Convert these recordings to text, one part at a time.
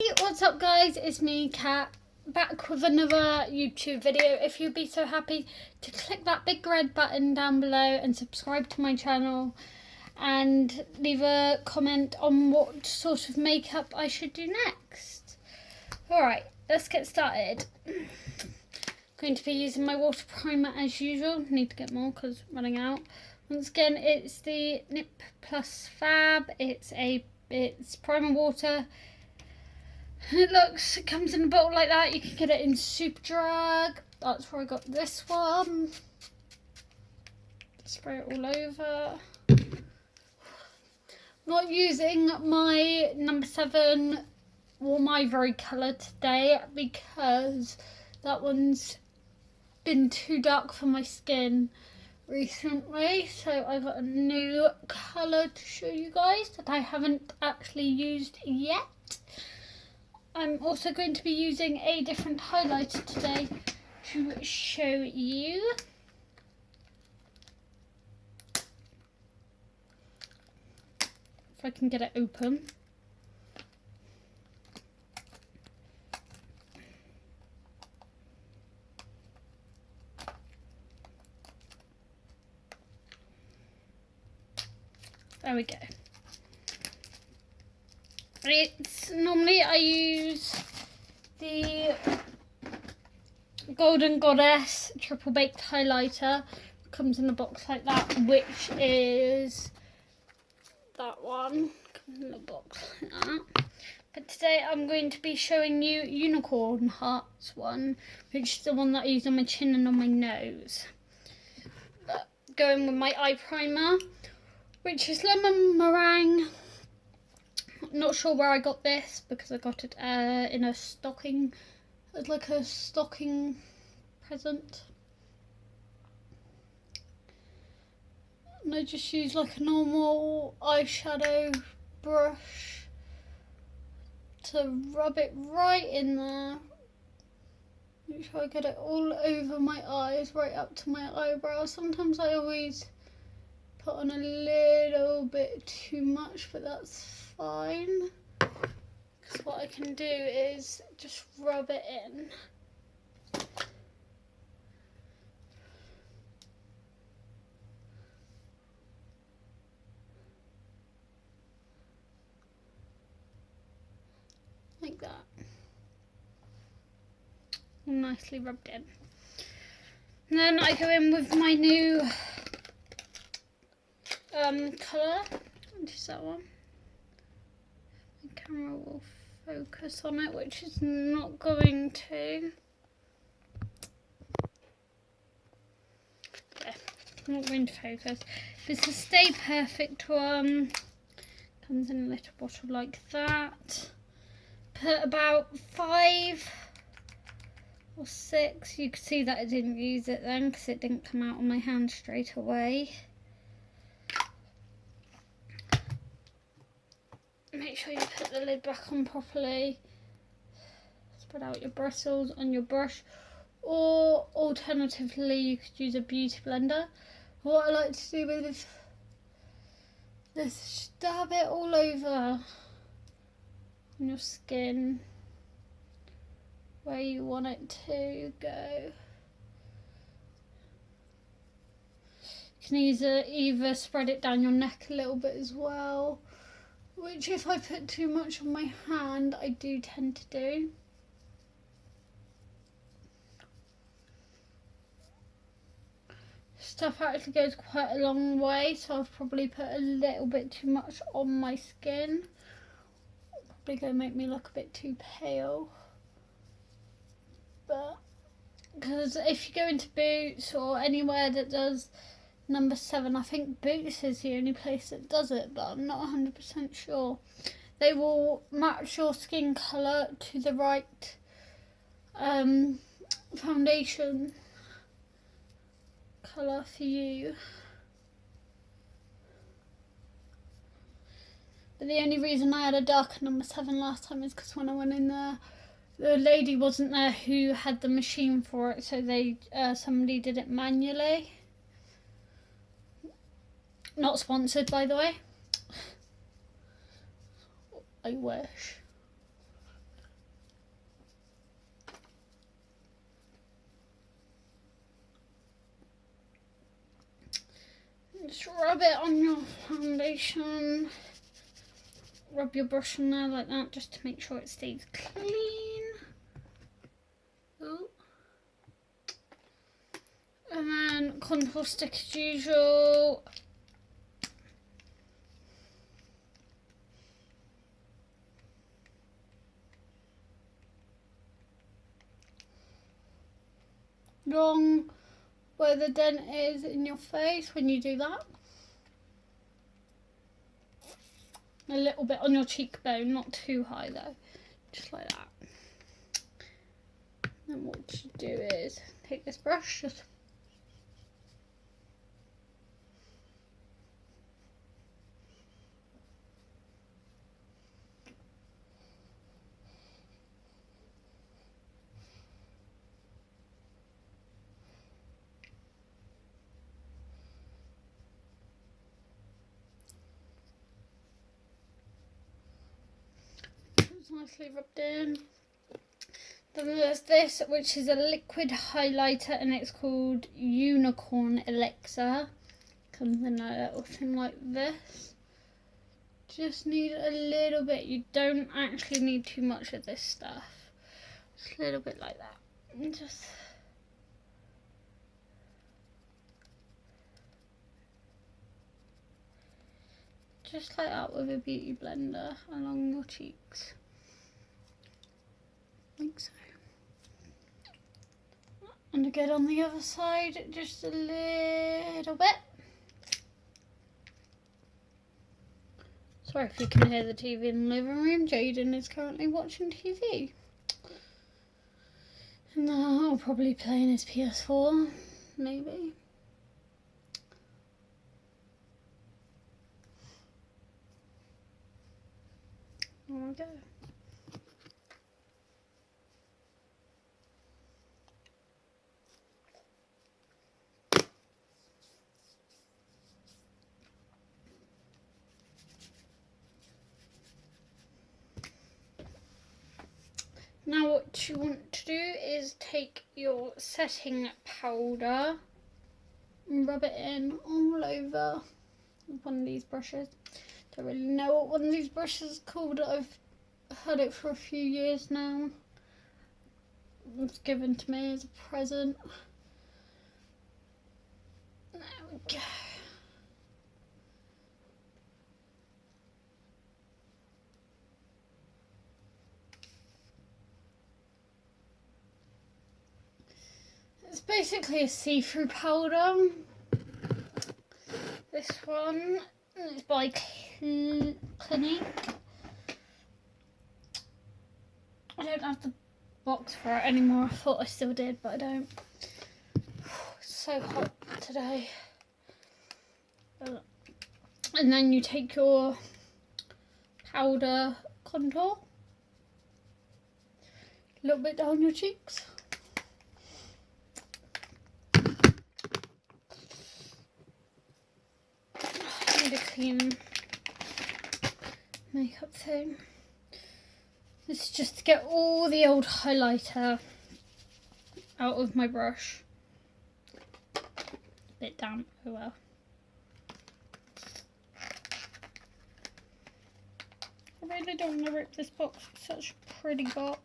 Hey, what's up guys, it's me Kat, back with another YouTube video. If you'd be so happy to click that big red button down below and subscribe to my channel and leave a comment on what sort of makeup I should do next. Alright, let's get started. Going to be using my water primer as usual. Need to get more because I'm running out. Once again, it's the Nip Plus Fab. It's primer water. It comes in a bottle like that. You can get it in Superdrug. That's where I got this one. Spray it all over. Not using my number 7 Warm Ivory colour today because that one's been too dark for my skin recently. So I got a new colour to show you guys that I haven't actually used yet. I'm also going to be using a different highlighter today to show you. If I can get it open. There we go. Normally I use the Golden Goddess Triple Baked Highlighter. It comes in a box like that, which is that one. Comes in a box like that. But today I'm going to be showing you Unicorn Hearts one, which is the one that I use on my chin and on my nose. But going with my eye primer, which is Lemon Meringue. Not sure where I got this because I got it in a stocking, as like a stocking present. And I just use like a normal eyeshadow brush to rub it right in there. Make sure I get it all over my eyes, right up to my eyebrows. Sometimes I always put on a little bit too much, but that's fine, because what I can do is just rub it in. Like that. Nicely rubbed in. And then I go in with my new colour, which is that one. Camera will focus on it, which is not going to. Yeah, not going to focus. It's a Stay Perfect one. Comes in a little bottle like that. Put about 5 or 6. You can see that I didn't use it then because it didn't come out on my hand straight away. Make sure you put the lid back on properly. Spread out your bristles on your brush, or alternatively you could use a beauty blender. What I like to do with this is dab it all over on your skin where you want it to go. You can either spread it down your neck a little bit as well, which if I put too much on my hand, I do tend to do. Stuff actually goes quite a long way, so I've probably put a little bit too much on my skin. Probably going to make me look a bit too pale. But, because if you go into Boots or anywhere that does number 7, I think Boots is the only place that does it, but I'm not 100% sure. They will match your skin colour to the right foundation colour for you. But the only reason I had a darker number 7 last time is because when I went in there, the lady wasn't there who had the machine for it, so somebody did it manually. Not sponsored, by the way. I wish. Just rub it on your foundation. Rub your brush on there like that just to make sure it stays clean. Ooh. And then contour stick as usual. Along where the dent is in your face when you do that. A little bit on your cheekbone, not too high though, just like that. And what you do is take this brush, just nicely rubbed in. Then there's this, which is a liquid highlighter, and it's called Unicorn Elixir. Comes in a little thing like this. Just need a little bit. You don't actually need too much of this stuff. Just a little bit like that. And just like that with a beauty blender along your cheeks. Like so. And again on the other side, just a little bit. Sorry if you can hear the TV in the living room. Jaden is currently watching TV. And I'll probably playing his PS4, maybe. There we go. Now what you want to do is take your setting powder and rub it in all over one of these brushes. Don't really know what one of these brushes is called. I've had it for a few years now. It was given to me as a present. There we go. It's basically a see-through powder. This one is by Clinique. I don't have the box for it anymore. I thought I still did, but I don't. It's so hot today. And then you take your powder contour, a little bit down your cheeks. I need a clean makeup thing. This is just to get all the old highlighter out of my brush. A bit damp, oh well. I really don't want to rip this box. It's such a pretty box.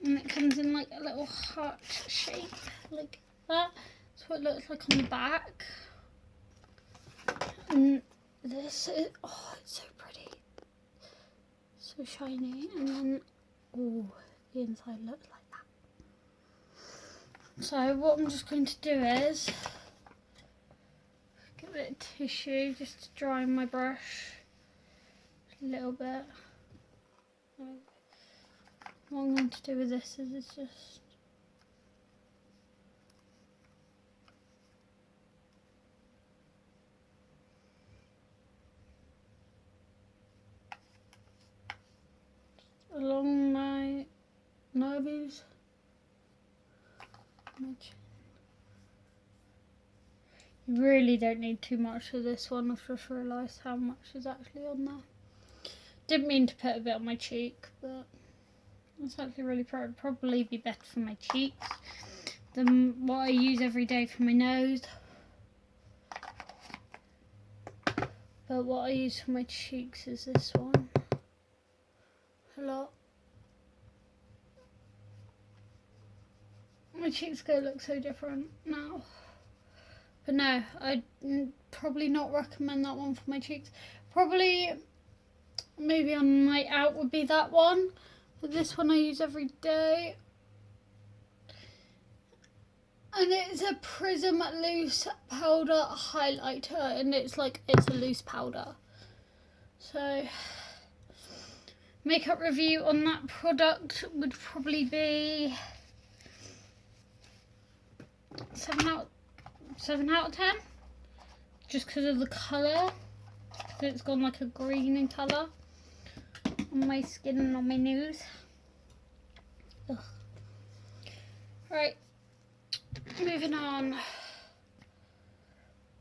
And it comes in like a little heart shape, like that. That's what it looks like on the back. And this is, oh, it's so pretty. So shiny. And then, oh, the inside looks like that. So what I'm just going to do is get a bit of tissue just to dry my brush a little bit. What I'm going to do with this is it's just along my nose, my chin. You really don't need too much of this one. I've just realised how much is actually on there. Didn't mean to put a bit on my cheek, but it's actually really probably be better for my cheeks what I use every day for my nose. But what I use for my cheeks is this one. A lot. My cheeks go look so different now. But no, I'd probably not recommend that one for my cheeks. Probably, maybe on a night out would be that one. But this one I use every day. And it's a Prism loose powder highlighter, and it's a loose powder. So, makeup review on that product would probably be 7 out of 10. Just because of the colour. It's gone like a green in colour on my skin and on my nose. Ugh. Right. Moving on.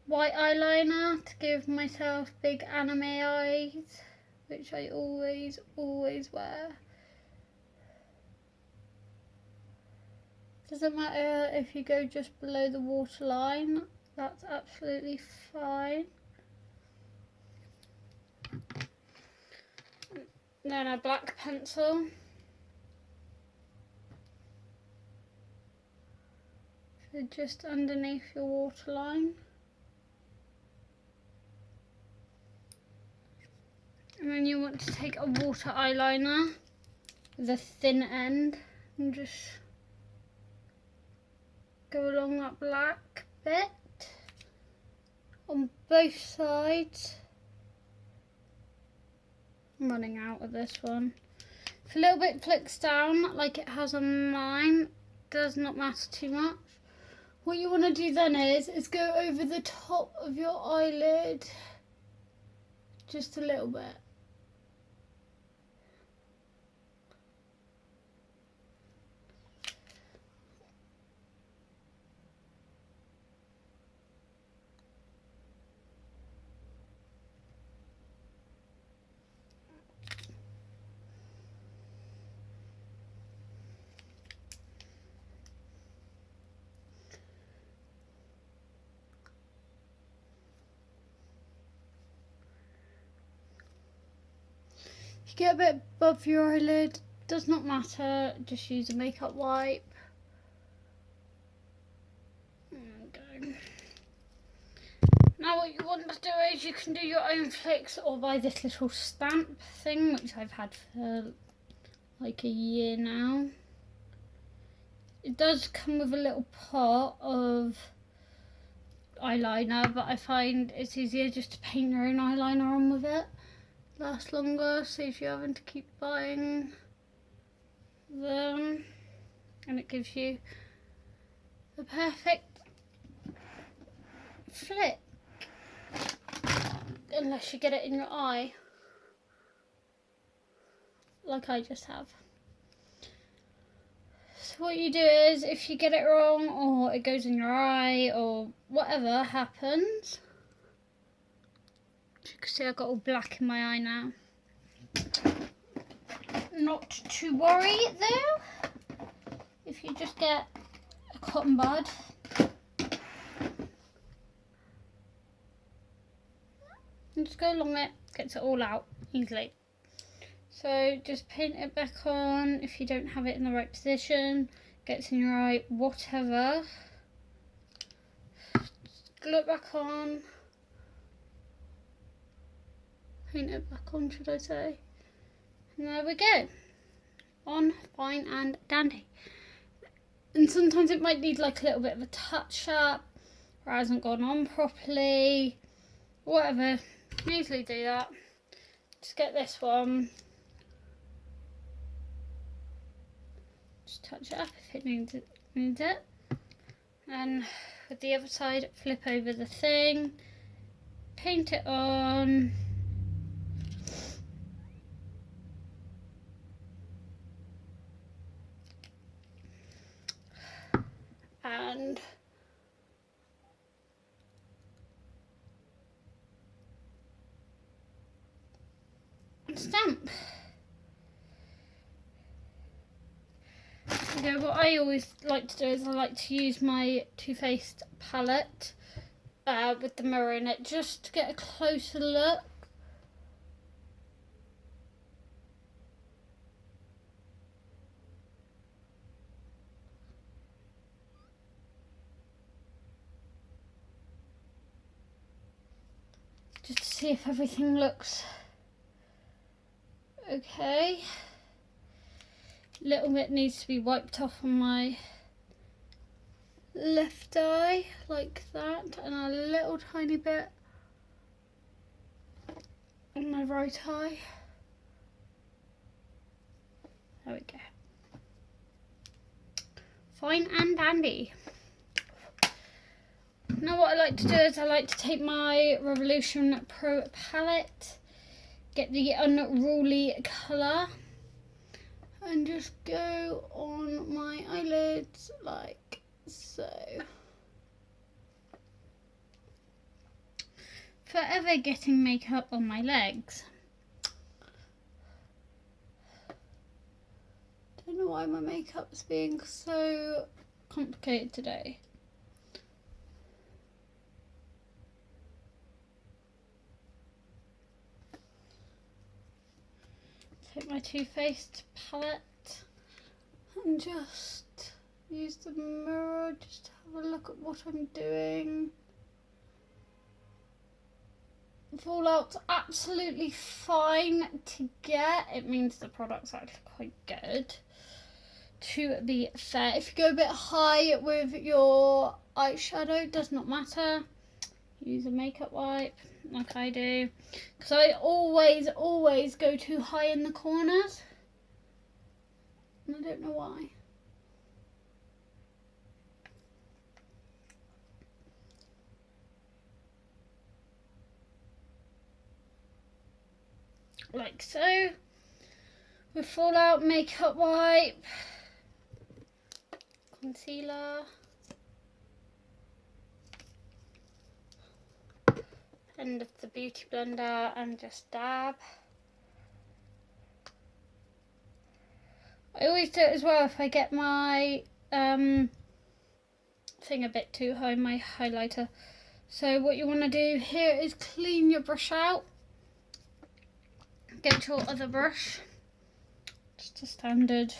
White eyeliner to give myself big anime eyes, which I always wear. Doesn't matter if you go just below the waterline, that's absolutely fine. Then a black pencil. So just underneath your waterline. And then you want to take a water eyeliner with a thin end and just go along that black bit on both sides. I'm running out of this one. If a little bit flicks down like it has on mine, does not matter too much. What you want to do then is go over the top of your eyelid just a little bit. If you get a bit above your eyelid, does not matter, just use a makeup wipe. Okay. Now what you want to do is you can do your own flicks or buy this little stamp thing, which I've had for like a year now. It does come with a little pot of eyeliner, but I find it's easier just to paint your own eyeliner on with it. Lasts longer, saves you having to keep buying them, and it gives you the perfect flick, unless you get it in your eye like I just have. So what you do is, if you get it wrong or it goes in your eye or whatever happens, you can see I've got all black in my eye now. Not to worry though, if you just get a cotton bud and just go along it, gets it all out easily. So just paint it back on if you don't have it in the right position, gets in your eye, whatever. Glue it back on. Paint it back on, should I say. And there we go. On, fine and dandy. And sometimes it might need like a little bit of a touch up, or hasn't gone on properly, whatever. You easily do that. Just get this one. Just touch it up if it needs it. And with the other side, flip over the thing, paint it on. And stamp. I'm So what I always like to do is I like to use my Too Faced palette with the mirror in it, just to get a closer look. Just to see if everything looks okay. A little bit needs to be wiped off on my left eye, like that, and a little tiny bit on my right eye. There we go. Fine and dandy. Now what I like to do is I like to take my Revolution Pro palette, get the Unruly colour, and just go on my eyelids like so. Forever getting makeup on my legs. Don't know why my makeup's being so complicated today. Take my Too Faced palette and just use the mirror just to have a look at what I'm doing. Fallout's absolutely fine to get. It means the product's actually quite good, to be fair. If you go a bit high with your eyeshadow, does not matter. Use a makeup wipe like I do, because I always go too high in the corners, and I don't know why. Like so. With Fallout makeup wipe, concealer, end of the beauty blender, and just dab. I always do it as well if I get my thing a bit too high, my highlighter. So what you want to do here is clean your brush out. Get your other brush, just a standard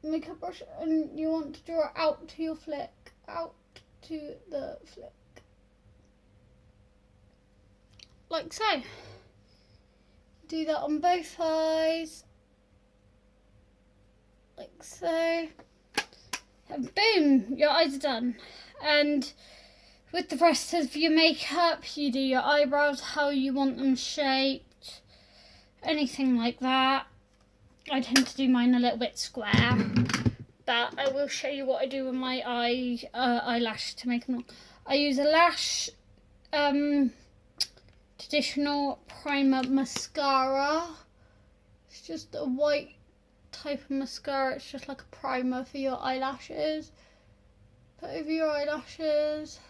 makeup brush, and you want to draw out to your flick, out to the flick, like so. Do that on both eyes, like so, and boom, your eyes are done. And with the rest of your makeup, you do your eyebrows how you want them shaped, anything like that. I tend to do mine a little bit square, but I will show you what I do with my eyelash to make them long. I use a lash traditional primer mascara. It's just a white type of mascara. It's just like a primer for your eyelashes. Put over your eyelashes.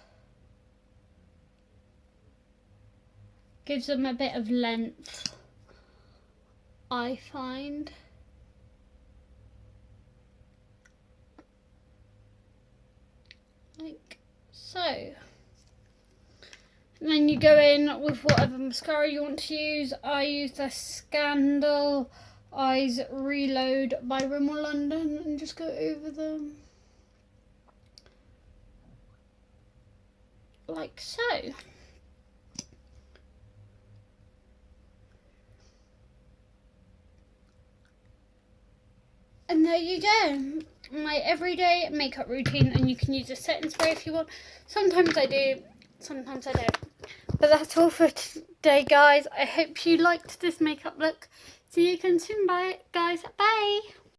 Gives them a bit of length, I find. Like so. And then you go in with whatever mascara you want to use. I use the Scandal Eyes Reload by Rimmel London and just go over them. Like so. And there you go, my everyday makeup routine, and you can use a setting spray if you want. Sometimes I do, sometimes I don't. But that's all for today, guys. I hope you liked this makeup look. See you again soon, bye guys, bye.